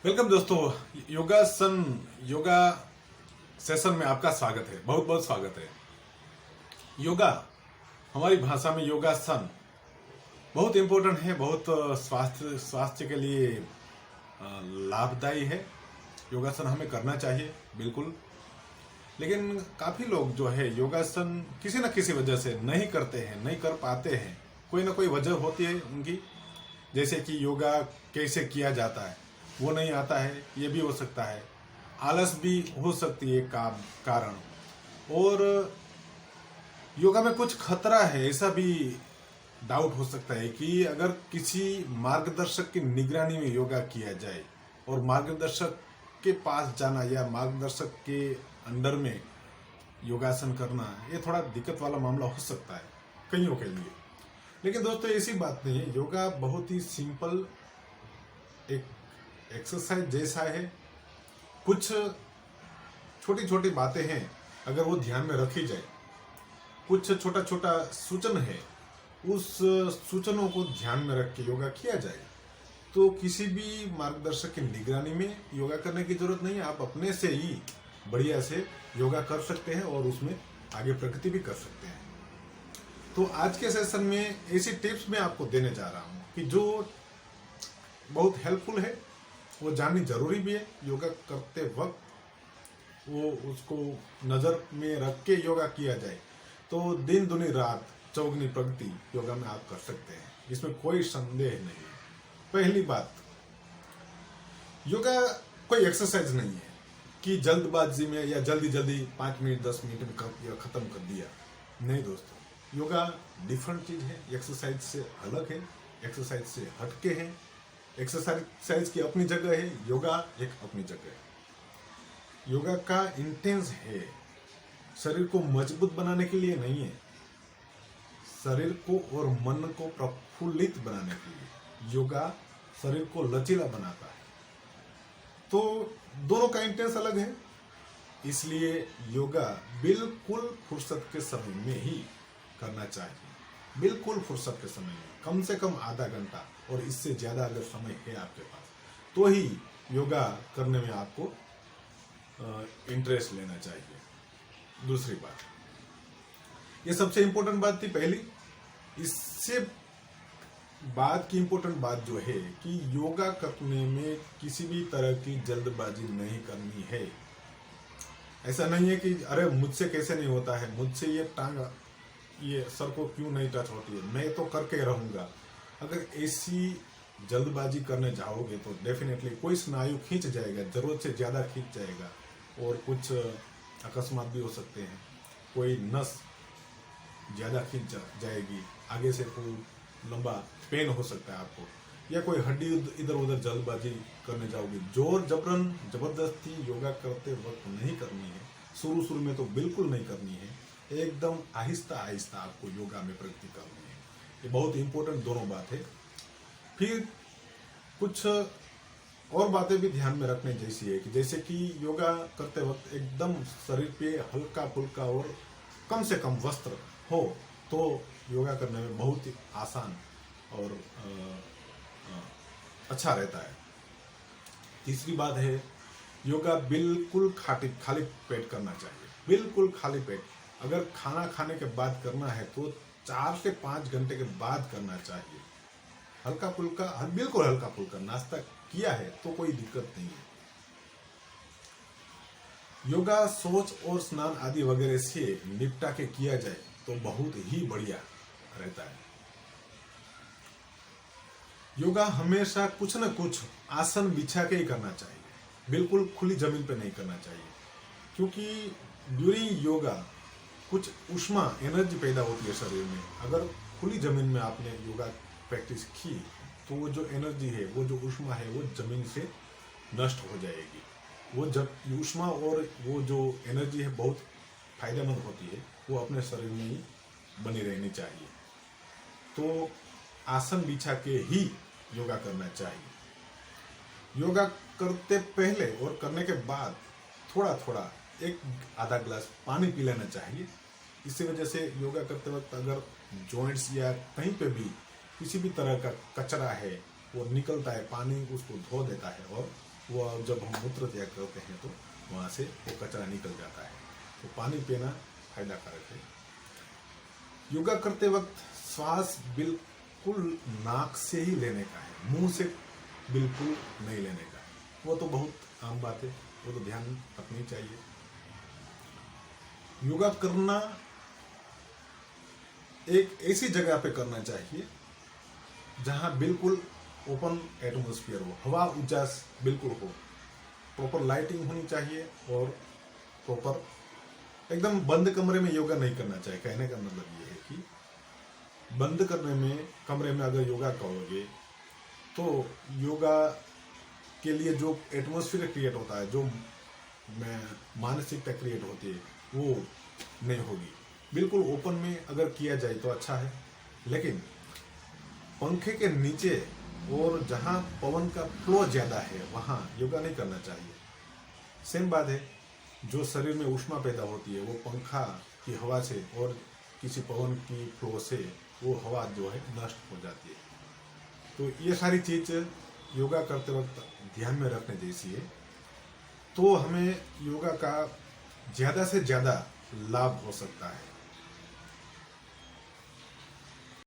Welcome दोस्तों। Yoga session में आपका स्वागत है। बहुत बहुत स्वागत है। योगा हमारी भाषा में योगासन बहुत इंपॉर्टेंट है। बहुत स्वास्थ्य के लिए लाभदायी है। योगासन हमें करना चाहिए बिल्कुल। लेकिन काफी लोग जो है योगासन किसी न किसी वजह से नहीं करते हैं, नहीं कर पाते हैं। कोई ना कोई वजह होती है उनकी, जैसे कि योगा कैसे किया जाता है वो नहीं आता है, ये भी हो सकता है। आलस भी हो सकती है कारण। और योगा में कुछ खतरा है, ऐसा भी डाउट हो सकता है कि अगर किसी मार्गदर्शक की निगरानी में योगा किया जाए और मार्गदर्शक के पास जाना या मार्गदर्शक के अंडर में योगासन करना, ये थोड़ा दिक्कत वाला मामला हो सकता है कईयों के लिए। लेकिन दोस्तों ऐसी बात नहीं है। योगा बहुत ही सिंपल एक एक्सरसाइज जैसा है। कुछ छोटी छोटी बातें हैं, अगर वो ध्यान में रखी जाए, कुछ छोटा छोटा सूचन है, उस सूचनों को ध्यान में रख के योगा किया जाए तो किसी भी मार्गदर्शक की निगरानी में योगा करने की जरूरत नहीं है। आप अपने से ही बढ़िया से योगा कर सकते हैं और उसमें आगे प्रगति भी कर सकते हैं। तो आज के सेशन में ऐसी टिप्स मैं आपको देने जा रहा हूँ कि जो बहुत हेल्पफुल है, वो जाननी जरूरी भी है। योगा करते वक्त वो उसको नजर में रख के योगा किया जाए तो दिन दुनी रात चौगनी प्रगति योगा में आप कर सकते हैं, इसमें कोई संदेह नहीं है। पहली बात, योगा कोई एक्सरसाइज नहीं है कि जल्दबाजी में या जल्दी जल्दी 5 मिनट 10 मिनट में खत्म कर दिया। नहीं दोस्तों, योगा डिफरेंट चीज है, एक्सरसाइज से अलग है, एक्सरसाइज से हटके है। एक्सरसाइज की अपनी जगह है, योगा एक अपनी जगह है। योगा का इंटेंस है शरीर को मजबूत बनाने के लिए नहीं है, शरीर को और मन को प्रफुल्लित बनाने के लिए। योगा शरीर को लचीला बनाता है। तो दोनों का इंटेंस अलग है, इसलिए योगा बिल्कुल फुर्सत के समय में ही करना चाहिए। बिल्कुल फुर्सत के समय में, कम से कम आधा घंटा और इससे ज्यादा अगर समय है आपके पास तो ही योगा करने में आपको इंटरेस्ट लेना चाहिए। दूसरी बात, ये सबसे इंपॉर्टेंट बात थी पहली। इससे बाद की इंपॉर्टेंट बात जो है कि योगा करने में किसी भी तरह की जल्दबाजी नहीं करनी है। ऐसा नहीं है कि अरे मुझसे कैसे नहीं होता है, मुझसे ये टांग ये सर को क्यों नहीं टच होती है, मैं तो करके रहूंगा। अगर ऐसी जल्दबाजी करने जाओगे तो डेफिनेटली कोई स्नायु खींच जाएगा, जरूरत से ज्यादा खींच जाएगा और कुछ अकस्मात भी हो सकते हैं। कोई नस ज्यादा खींच जाएगी, आगे से कोई लंबा पेन हो सकता है आपको, या कोई हड्डी इधर उधर जल्दबाजी करने जाओगे। जोर जबरन जबरदस्ती योगा करते वक्त नहीं करनी है। शुरू में तो बिल्कुल नहीं करनी है, एकदम आहिस्ता आहिस्ता आपको योगा में प्रगति करनी है। ये बहुत इंपॉर्टेंट दोनों बात है। फिर कुछ और बातें भी ध्यान में रखने जैसी है कि जैसे कि योगा करते वक्त एकदम शरीर पे हल्का फुल्का और कम से कम वस्त्र हो तो योगा करने में बहुत ही आसान और अच्छा रहता है। तीसरी बात है, योगा बिल्कुल खाली पेट करना चाहिए, बिल्कुल खाली पेट। अगर खाना खाने के बाद करना है तो 4 से 5 घंटे के बाद करना चाहिए। हल्का फुल्का, बिल्कुल हल्का फुल्का नाश्ता किया है तो कोई दिक्कत नहीं है। योगा शौच और स्नान आदि वगैरह से निपटा के किया जाए तो बहुत ही बढ़िया रहता है। योगा हमेशा कुछ न कुछ आसन बिछा के ही करना चाहिए, बिल्कुल खुली जमीन पे नहीं करना चाहिए, क्योंकि ड्यूरिंग योगा कुछ ऊष्मा एनर्जी पैदा होती है शरीर में। अगर खुली जमीन में आपने योगा प्रैक्टिस की तो वो जो एनर्जी है, वो जो ऊष्मा है, वो जमीन से नष्ट हो जाएगी। वो जब ऊष्मा और वो जो एनर्जी है बहुत फायदेमंद होती है, वो अपने शरीर में ही बनी रहनी चाहिए। तो आसन बिछा के ही योगा करना चाहिए। योगा करते पहले और करने के बाद थोड़ा थोड़ा 1-आधा गिलास पानी पी लेना चाहिए। इसी वजह से योगा करते वक्त अगर जॉइंट्स या कहीं पे भी किसी भी तरह का कचरा है वो निकलता है, पानी उसको धो देता है और वो जब हम मूत्र त्याग करते हैं तो वहाँ से वो कचरा निकल जाता है। तो पानी पीना फायदाकारक है। योगा करते वक्त श्वास बिल्कुल नाक से ही लेने का है, मुंह से बिल्कुल नहीं लेने का है। वो तो बहुत आम बात है, वो तो ध्यान रखनी चाहिए। योगा करना एक ऐसी जगह पे करना चाहिए जहां बिल्कुल ओपन एटमॉस्फेयर हो, हवा उजास बिल्कुल हो, प्रॉपर लाइटिंग होनी चाहिए और प्रॉपर एकदम बंद कमरे में योगा नहीं करना चाहिए। कहने का मतलब ये है कि बंद करने में कमरे में अगर योगा करोगे तो योगा के लिए जो एटमॉस्फेयर क्रिएट होता है, जो मानसिकता क्रिएट होती है, वो नहीं होगी। बिल्कुल ओपन में अगर किया जाए तो अच्छा है, लेकिन पंखे के नीचे और जहां पवन का फ्लो ज्यादा है वहां योगा नहीं करना चाहिए। सेम बात है, जो शरीर में ऊष्मा पैदा होती है वो पंखा की हवा से और किसी पवन की फ्लो से वो हवा जो है नष्ट हो जाती है। तो ये सारी चीज योगा करते वक्त ध्यान में रखने जैसी है। तो हमें योगा का ज्यादा से ज्यादा लाभ हो सकता है।